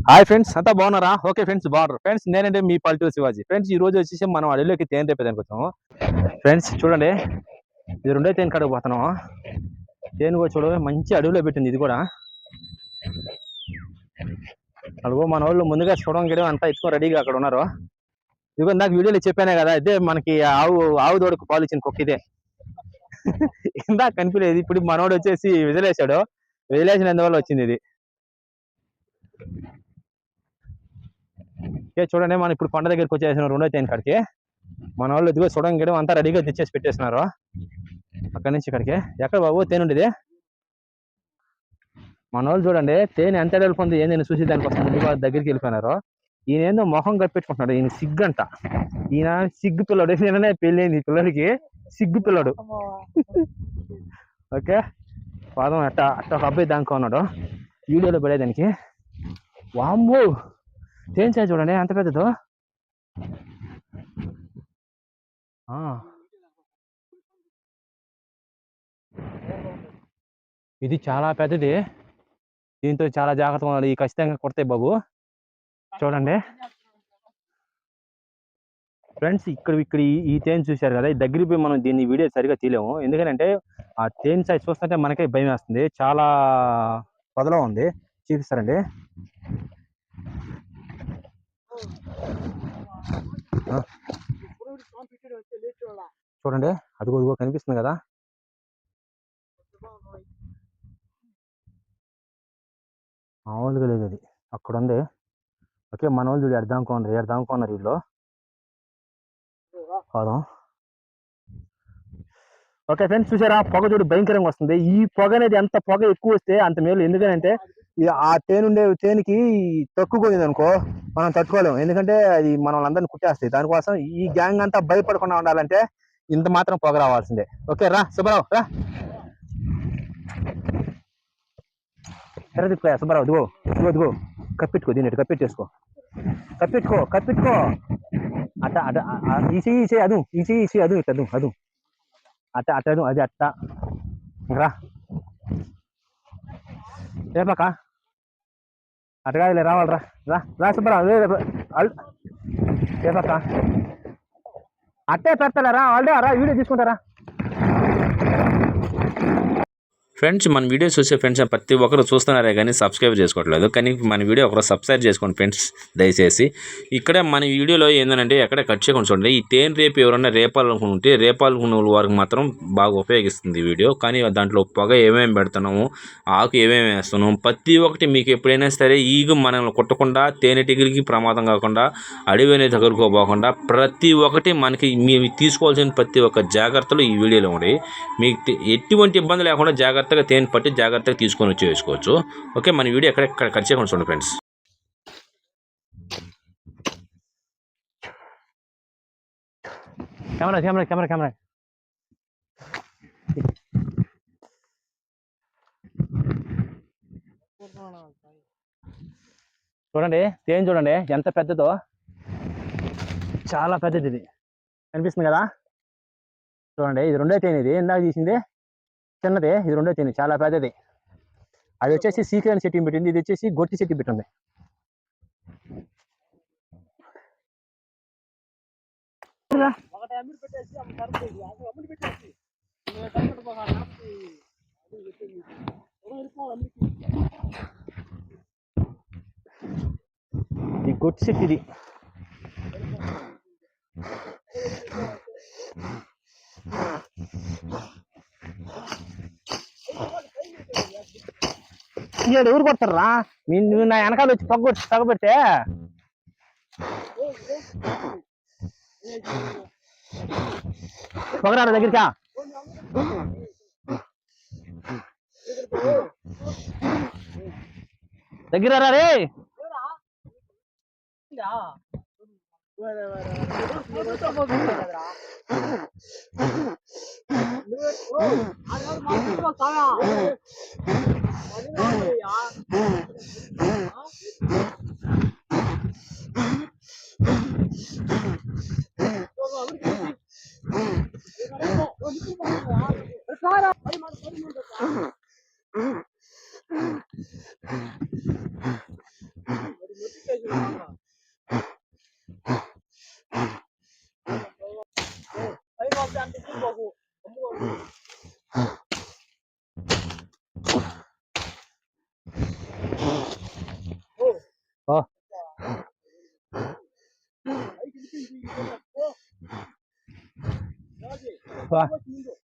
Hi friends, అంతా బాగున్నారా? Okay friends, బాగున్నారు ఫ్రెండ్స్. నేనంటే మీ పల్లెటూరు శివాజీ ఫ్రెండ్స్. ఈ రోజు వచ్చేసి మనం అడవిలోకి తేనె తెప్పేదానికి వచ్చాము ఫ్రెండ్స్. చూడండి, ఇది రెండో తేనె కాడకు పోతున్నాము. తేనె కూడా చూడ మంచి అడవిలో పెట్టింది. ఇది కూడా అడుగు మన వాళ్ళు ముందుగా చూడడం గిడం అంతా ఎత్తుకొని రెడీగా అక్కడ ఉన్నారు. ఇదిగో నాకు వీడియోలో చెప్పానే కదా, ఇదే మనకి ఆవు దూడకు పాలు ఇచ్చిన కుక్క ఇదే. ఇందాక కనిపించలేదు, ఇప్పుడు మనోడు వచ్చేసి విజిలేసాడు. విజిలేసినందువల్ల వచ్చింది ఇది. చూడండి, మనం ఇప్పుడు కొండ దగ్గరికి వచ్చేసిన రెండో తేనె కాడికి. మన వాళ్ళు ఇదిగో చూడండి గిడం అంతా రెడీగా తెచ్చేసి పెట్టేస్తున్నారు. అక్కడి నుంచి ఇక్కడికి ఎక్కడ బాబు తేనె ఉండేది? మన వాళ్ళు చూడండి తేనె ఎంత వెళ్ళిపోతుంది ఏందని చూసి దానికోసం ముందుగా దగ్గరికి వెళ్ళిపోయినారు. ఈయన ఏందో మొహం కప్పెట్టుకుంటున్నాడు. ఈయన సిగ్గు అంట. ఈయన సిగ్గు పిల్లడు. ఈయననే పెళ్ళైంది ఈ పిల్లడికి, సిగ్గు పిల్లడు. ఓకే, పాదం అట్ట అట్ట ఒక అబ్బాయి దానికో ఉన్నాడు వీడియోలో పడేదానికి. వామ్మో, తేనె చూడండి ఎంత పెద్దదో. ఇది చాలా పెద్దది. దీంతో చాలా జాగ్రత్తగా ఉండాలి. ఈ ఖచ్చితంగా కొడతాయి బాబు. చూడండి ఫ్రెండ్స్, ఇక్కడ ఈ తేనె చూశారు కదా, ఈ దగ్గరికి పోయి మనం దీన్ని వీడియో సరిగా తీయలేము. ఎందుకంటే ఆ తేనె సైజ్ చూస్తుంటే మనకే భయం వేస్తుంది. చాలా పొదలో ఉంది. చూపిస్తారండి. చూడండి, అదిగో కనిపిస్తుంది కదా. మామూలుగా లేదు, అది అక్కడ ఉంది. ఓకే, మన వాళ్ళు చూడు ఎడదామనుకున్నారు వీళ్ళు. కాదు. ఓకే ఫ్రెండ్స్, చూసారా పొగ చూడు భయంకరంగా వస్తుంది. ఈ పొగ అనేది ఎంత పొగ ఎక్కువ వస్తే అంత మేలు. ఎందుకంటే ఆ తేనెకి తక్కువ పోయింది అనుకో, మనం తట్టుకోలేము. ఎందుకంటే అది మన వాళ్ళందరినీ కుట్టేస్తాయి. దానికోసం ఈ గ్యాంగ్ అంతా భయపడకుండా ఉండాలంటే ఇంత మాత్రం పొగ రావాల్సిందే. ఓకే రా సుబ్బారావు, రా తిప్పుకోయా సుబ్బారావు. ఇదిగో కప్పెట్టుకో, దీన్ని కప్పెట్టేసుకో. కప్పెట్టుకో. అట్ట అట ఈసీ అదు ఇట్టదు అట్టదు అది అట్ట రా. రేపక్క అట్టగా రావాలరా. రా సుబ్బారావు, రేపక్క అట్టే పెడతారా? ఆల్రెడీ రా, వీడియో తీసుకుంటారా ఫ్రెండ్స్? మన వీడియో చూసే ఫ్రెండ్స్ ప్రతి ఒక్కరు చూస్తున్నారే కానీ సబ్స్క్రైబ్ చేసుకోవట్లేదు. కానీ మన వీడియో ఒకరు సబ్స్క్రైబ్ చేసుకోండి ఫ్రెండ్స్ దయచేసి. ఇక్కడ మన వీడియోలో ఏంటంటే ఎక్కడ కట్ చేయకుండా చూడండి. ఈ తేనె రేపు ఎవరైనా రేపాలనుకుంటే రేపాలనుకున్న వారికి మాత్రం బాగా ఉపయోగిస్తుంది ఈ వీడియో. కానీ దాంట్లో పొగ ఏమేమి పెడుతున్నాము, ఆకు ఏమేమి వేస్తున్నాము, ప్రతి ఒక్కటి మీకు ఎప్పుడైనా సరే ఈగ మనల్ని కుట్టకుండా, తేనెటీగలకి ప్రమాదం కాకుండా, అడవి అనేది తగులుకోపోకుండా ప్రతి ఒక్కటి మనకి మేము తీసుకోవాల్సిన ప్రతి ఒక్క జాగ్రత్తలు ఈ వీడియోలో ఉన్నాయి. మీకు ఎటువంటి ఇబ్బంది లేకుండా జాగ్రత్తగా తేనె పట్టి జాగ్రత్తగా తీసుకొని వచ్చి వేసుకోవచ్చు. ఓకే, మన వీడియో ఎక్కడ కట్ చేయకుండా చూడండి ఫ్రెండ్స్. కెమెరా చూడండి. తేనె చూడండి ఎంత పెద్దదో, చాలా పెద్దది. ఇది కనిపిస్తుంది కదా. చూడండి, ఇది రెండో తేనె. ఇది ఇందాక తీసింది చిన్నది, ఇది రెండో తేనె చాలా పెద్దది. అది వచ్చేసి సీక్రెట్ సెట్టింగ్ పెట్టింది, ఇది వచ్చేసి గొట్టి సెట్టింగ్ పెట్టింది. ఈ గొట్టి సెట్ ఇది. ఎవరు కొడతారా? నువ్వు నా వెనకాల వచ్చి తగబెడితే పొగరారు దగ్గరికా. దగ్గర రే.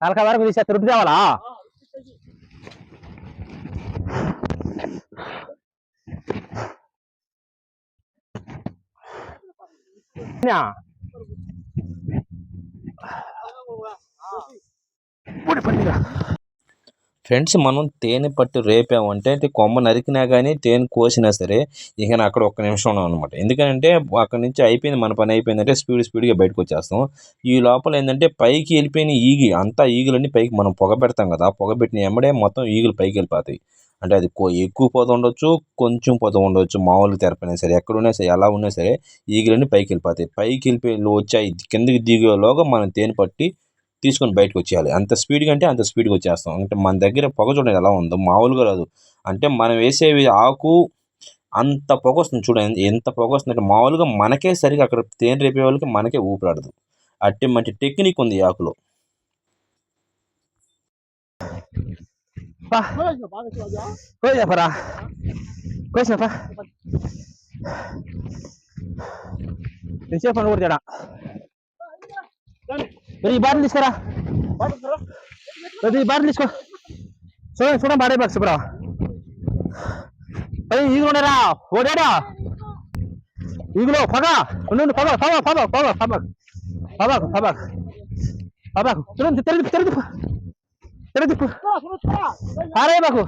తలకాయ వరకు తీసే రుద్దు తేవాలా ఫ్రెండ్స్ మనం తేనె పట్టు రేపామంటే అంటే కొమ్మ నరికినా కానీ తేనె కోసినా సరే ఇక అక్కడ ఒక్క నిమిషం ఉన్నాం అనమాట. ఎందుకంటే అక్కడ నుంచి అయిపోయింది, మన పని అయిపోయిందంటే స్పీడ్గా బయటకు వచ్చేస్తాం. ఈ లోపల ఏంటంటే పైకి వెళ్ళిపోయిన అంతా ఈగులన్నీ పైకి మనం పొగ పెడతాం కదా, పొగ పెట్టిన ఎమ్మడే మొత్తం ఈగులు పైకి వెళ్ళిపోతాయి. అంటే అది ఎక్కువ పోతూ ఉండొచ్చు, కొంచెం పోతూ ఉండొచ్చు, మామూలుగా తెరపైనా సరే ఎక్కడున్నా సరే ఎలా ఉన్నా సరే ఈగులన్నీ పైకి వెళ్ళిపోతాయి. పైకి వెళ్ళిపోయి వచ్చాయి కిందకి దిగేలోగా మనం తేనె పట్టి తీసుకొని బయటకు వచ్చేయాలి. అంత స్పీడ్గా అంటే అంత స్పీడ్గా వచ్చేస్తాం. అంటే మన దగ్గర పొగ చూడండి ఎలా ఉందో, మామూలుగా రాదు. అంటే మనం వేసేవి ఆకు అంత పొగ వస్తుంది చూడండి, ఎంత పొగ వస్తుందంటే మామూలుగా మనకే సరిగా అక్కడ తేనె రేపే వాళ్ళకి మనకే ఊపిరాడదు. అట్టి మంచి టెక్నిక్ ఉంది ఈ ఆకులో. ఈ బాటిల్ తీసుకురా, ఈ బాటిల్ తీసుకో. చూడండి బాడే బాక్స్ బ్రా, ఈగులు ఉన్నారా ఓడాడా, ఈగులో పొగ ఉండండి, పొగ పొగ పొగ పొగ పొగ పొగ పొగ పొగ చూడండి, తెరదిప్పు అరే బాకు.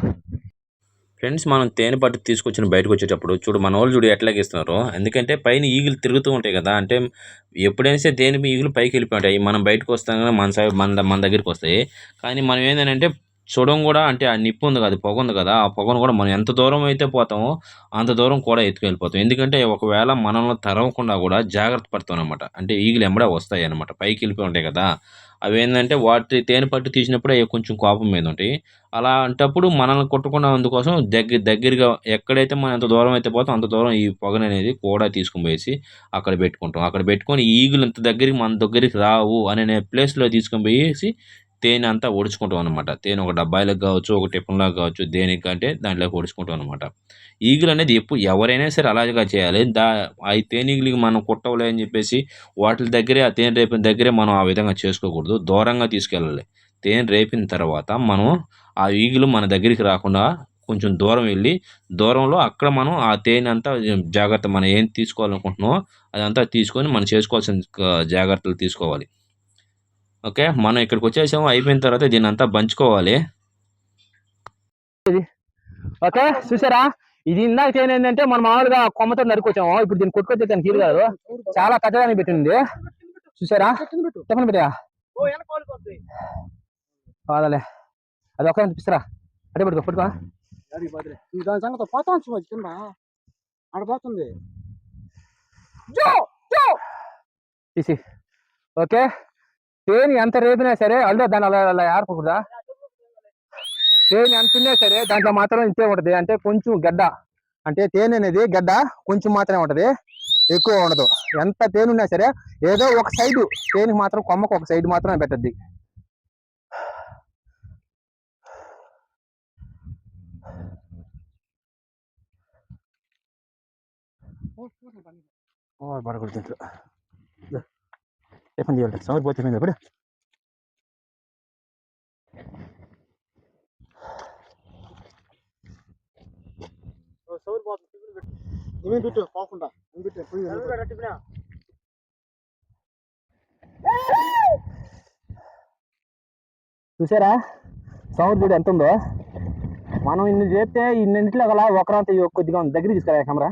ఫ్రెండ్స్ మనం తేనె పట్టు తీసుకొచ్చిన బయటకు వచ్చేటప్పుడు చూడు మన వాళ్ళు చూడు ఎట్లా గీస్తున్నారు. ఎందుకంటే పైన ఈగులు తిరుగుతూ ఉంటాయి కదా, అంటే ఎప్పుడైనా సరే తేనె ఈగులు పైకి వెళ్ళిపోతాయి, మనం బయటకు వస్తాం కదా మన దగ్గరికి వస్తాయి. కానీ మనం ఏంటంటే చూడడం కూడా, అంటే ఆ నిప్పు ఉంది కదా, పొగ ఉంది కదా, ఆ పొగను కూడా మనం ఎంత దూరం అయితే పోతామో అంత దూరం కూడా ఎత్తుకెళ్ళిపోతాం. ఎందుకంటే ఒకవేళ మనల్ని తరవకుండా కూడా జాగ్రత్త పడతాం అనమాట. అంటే ఈగులు ఎంబడే వస్తాయి అనమాట, పైకి వెళ్ళిపోయి ఉంటాయి కదా. అవి ఏంటంటే వాటి తేనె పట్టు తీసినప్పుడు అవి కొంచెం కోపం మీద ఉంటాయి. అలాంటప్పుడు మనల్ని కొట్టకుండా అందుకోసం దగ్గరగా ఎక్కడైతే మనం ఎంత దూరం అయితే పోతాం అంత దూరం ఈ పొగననేది కూడా తీసుకొని పోయేసి అక్కడ పెట్టుకుంటాం. అక్కడ పెట్టుకొని ఈగులు ఇంత దగ్గరికి మన దగ్గరికి రావు అనే ప్లేస్లో తీసుకొని పోయేసి తేనె అంతా ఒడుచుకుంటాం అనమాట. తేనె ఒక డబ్బాయిలకు కావచ్చు, ఒక టిఫిన్లాగా కావచ్చు, దేనికంటే దాంట్లోకి ఒడుచుకుంటాం అనమాట. ఈగులు అనేది ఎవరైనా సరే అలాగా చేయాలి. ఆ తేనీగులకి మనం కుట్టవులే అని చెప్పేసి వాటి దగ్గరే, ఆ తేనె రేపిన దగ్గరే మనం ఆ విధంగా చేసుకోకూడదు. దూరంగా తీసుకెళ్ళాలి. తేనె రేపిన తర్వాత మనం ఆ ఈగులు మన దగ్గరికి రాకుండా కొంచెం దూరం వెళ్ళి, దూరంలో అక్కడ మనం ఆ తేనె అంతా జాగ్రత్త మనం ఏం తీసుకోవాలనుకుంటున్నామో అదంతా తీసుకొని మనం చేసుకోవాల్సిన జాగ్రత్తలు తీసుకోవాలి. ఓకే, మనం ఇక్కడికి వచ్చేసాము. అయిపోయిన తర్వాత దీన్ని అంతా పంచుకోవాలి. ఓకే చూసారా, ఇది ఇందాక తేనె ఏంటంటే మనం మామూలుగా కొమ్మతో నరుకొచ్చాము. ఇప్పుడు దీన్ని కొట్టుకొచ్చే దానికి హీరు కాదు, చాలా పెద్దగానే పెట్టింది. చూసారా, చెప్పండి బిడ్డ కాదలే, అది ఒక పిస్తారా అడే పడుకో పట్టుకో. దాని సంగతి పోతాను కింద ఆడపోతుంది తీసి. ఓకే, తేనె ఎంత రేపినా సరే అల్లా దాన్ని అలా ఆడుకోకూడదా. తేనె ఎంత ఉన్నా సరే దాంట్లో మాత్రం ఇంతే ఉంటది, అంటే కొంచెం గడ్డ, అంటే తేనె అనేది గడ్డ కొంచెం మాత్రమే ఉంటది, ఎక్కువ ఉండదు. ఎంత తేనె ఉన్నా సరే ఏదో ఒక సైడు తేనెకి మాత్రం, కొమ్మకు ఒక సైడ్ మాత్రమే పెట్టద్ది. పడకూడదు ఏ పని చేయాలి, సౌర్ పోతే ఇప్పుడు చూసారా సౌండ్ చూడు ఎంత ఉందో. మనం ఇన్ని చేస్తే ఇన్నింటిలో గల ఒకరంత కొద్దిగా ఉంది. దగ్గర తీసుకురా కెమెరా.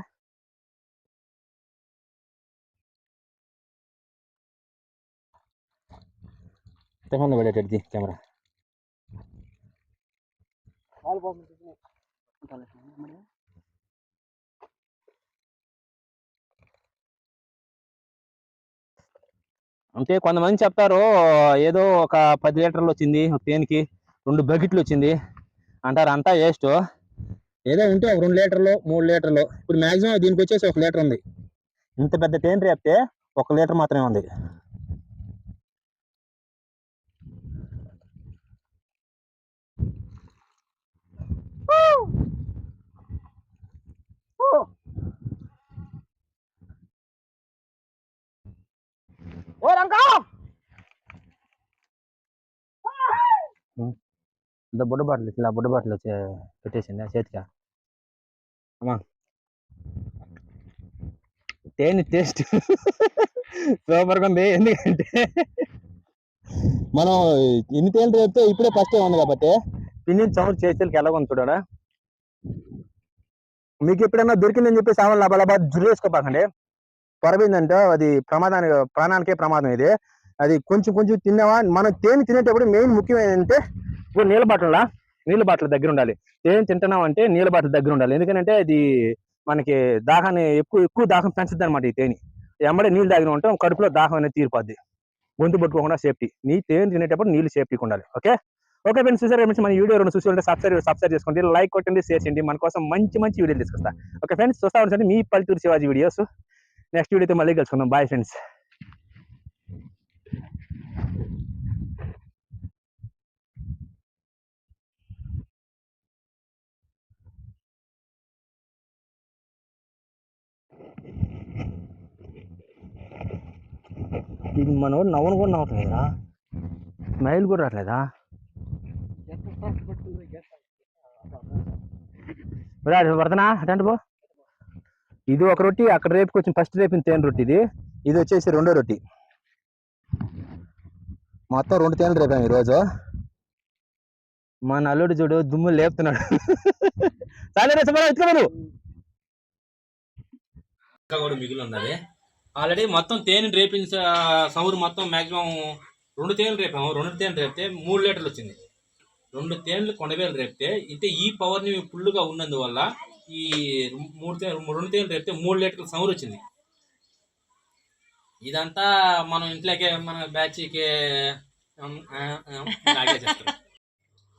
తెగండి పడేటది కెమెరా. అంటే కొంతమంది చెప్తారు ఏదో ఒక 10 లీటర్లు వచ్చింది తేనెకి, 2 బకెట్లు వచ్చింది అంటారు. అంతా వేస్ట్. ఏదో ఉంటే ఒక 2 లీటర్లు 3 లీటర్లు. ఇప్పుడు మాక్సిమం దీనికి వచ్చేసి 1 లీటర్ ఉంది. ఇంత పెద్ద తేనె రేపితే 1 లీటర్ మాత్రమే ఉంది. ఓ రంగా బుడ్డ బాటలు ఇలా బుడ్డ బాటలు పెట్టేసింది చేతిగా. అమ్మా తేనె టేస్ట్ సూపర్గా ఉంది. ఎందుకంటే మనం ఎన్ని తేనె రేపితే ఇప్పుడే ఫస్ట్ ఉంది కాబట్టి పిన్ని సౌండ్ చేసేకి ఎలా ఉంది చూడరా. మీకు ఎప్పుడైనా దొరికిందని చెప్పి సామాన్ లాభాలాభా జురేసుకోపాకండి. పొరబిందంటే అది ప్రాణానికే ప్రమాదం. ఇది అది కొంచెం కొంచెం తిన్నావా. మనం తేనె తినేటప్పుడు మెయిన్ ముఖ్యం ఏంటంటే ఇప్పుడు నీళ్ళ బాటల దగ్గర ఉండాలి. తేనె తింటున్నాం అంటే నీళ్ళ బాటల దగ్గర ఉండాలి. ఎందుకంటే అది మనకి దాహాన్ని ఎక్కువ దాహం పెంచుద్ది అనమాట. ఈ తేనె ఎమ్మడే నీళ్ళు తాగిన ఉంటాం కడుపులో దాహం అనేది తీరిపోద్ది. గొంతు పట్టుకోకుండా సేఫ్టీ. నీ తేనె తినేటప్పుడు నీళ్ళు సేఫ్టీగా ఉండాలి. ఓకే ఫ్రెండ్స్, చూసారా మన వీడియో చూసి ఉంటే సబ్స్క్రైబ్ చేసుకోండి, లైక్ కొట్టండి, షేర్ చేయండి. మన కోసం మంచి వీడియోలు తీసుకొస్తా. ఓకే ఫ్రెండ్స్, చూస్తా ఉండండి మీ పల్లెటూరు శివాజీ వీడియోస్. నెక్స్ట్ వీడియోతో మళ్ళీ కలుసుకుందాం. Bye friends. ఇది మనోడు నవ్వును కూడా నవ్వట్లేదా, స్మైల్ కూడా రావట్లేదా. వర్ధనా అటండి పో. ఇది ఒక రొట్టి, అక్కడ రేపుకి వచ్చిన ఫస్ట్ రేపిన తేనె రొట్టి. ఇది వచ్చేసి 2వ రొట్టి. మొత్తం 2 తేనెలు రేపాము ఈరోజు. మా నల్లుడు చూడు దుమ్ము లేపుతున్నాడు. ఇంకా కూడా మిగిలి ఉన్నది. ఆల్రెడీ మొత్తం తేనె రేపిన సౌరు మొత్తం మాక్సిమం 2 తేనెలు రేపాము. 2 తేనెలు రేపితే 3 లీటర్లు వచ్చింది. 2 తేనెలు కొండవేలు రేపితే ఇంతే ఈ పవర్ని ఫుల్గా ఉన్నందువల్ల ఈ 2 తేనెలు రేపితే 3 లీటర్ల సౌరు వచ్చింది. ఇదంతా మనం ఇంట్లోకే మన బ్యాచ్కి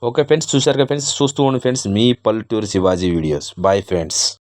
ఓకే ఫ్రెండ్స్, చూశారు కదా ఫ్రెండ్స్. చూస్తూ ఉండండి ఫ్రెండ్స్ మీ పల్లెటూరు శివాజీ వీడియోస్. Bye friends.